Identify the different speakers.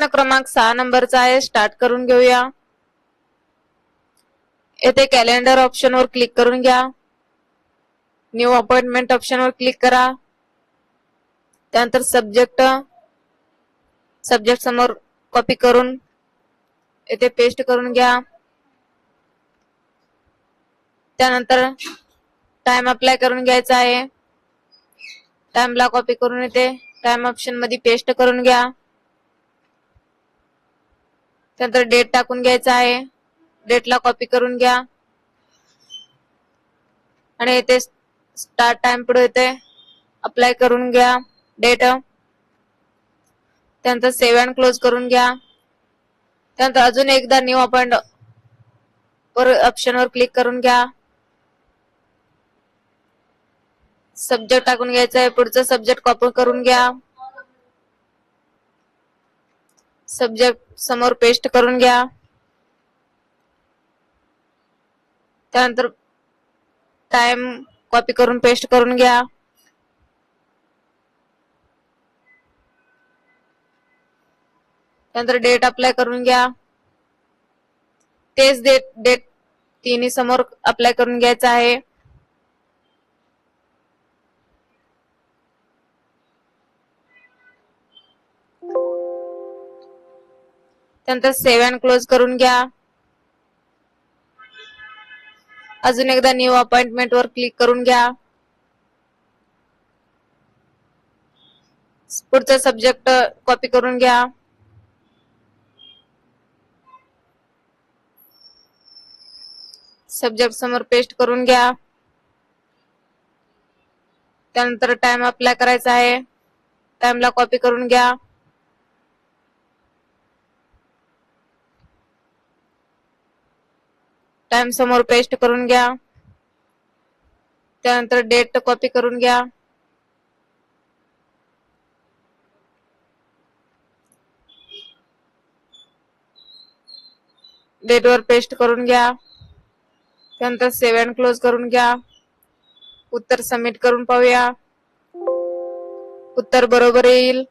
Speaker 1: प्रश्न क्रमांक 6 नंबरचा आहे. स्टार्ट करून घेऊया. येथे कॅलेंडर ऑप्शनवर क्लिक करून घ्या. न्यू अपॉइंटमेंट ऑप्शनवर क्लिक करा. त्यानंतर सब्जेक्ट समोर कॉपी करून येथे पेस्ट करून घ्या. त्यानंतर टाइम अप्लाय करून घ्यायचा आहे. टाइमला कॉपी करून येते टाइम ऑप्शन मध्ये पेस्ट करून घ्या. त्यानंतर डेट टाकून घ्यायचा आहे. डेटला कॉपी करून घ्या आणि येथे स्टार्ट टाइम पुढे येते अप्लाय करून घ्या डेट. त्यानंतर सेव्ह अँड क्लोज करून घ्या. त्यानंतर अजून एकदा न्यू अपॉइंट ऑप्शनवर क्लिक करून घ्या. सब्जेक्ट टाकून घ्यायचा आहे. पुढचा सब्जेक्ट कॉपी करून घ्या. सब्जेक्ट समोर पेस्ट करून घ्या. त्यानंतर टाइम कॉपी करून पेस्ट करून घ्या. त्यानंतर डेट अप्लाय करून घ्या. तेच डेट तिन्ही समोर अप्लाय करून घ्यायचा आहे. त्यानंतर सेव्ह अँड क्लोज करून घ्या. अजून एकदा न्यू अपॉइंटमेंट वर क्लिक करून घ्या. पुढचा सब्जेक्ट कॉपी करून घ्या. सब्जेक्ट समोर पेस्ट करून घ्या. त्यानंतर टाइम अप्लाय करायचा आहे. टाइमला कॉपी करून घ्या. टाइम समोर पेस्ट करून घ्या. त्यानंतर डेट कॉपी करून घ्या. डेट वर पेस्ट करून घ्या. त्यानंतर सेव्ह अँड क्लोज करून घ्या. उत्तर सबमिट करून पाहूया. उत्तर बरोबर येईल.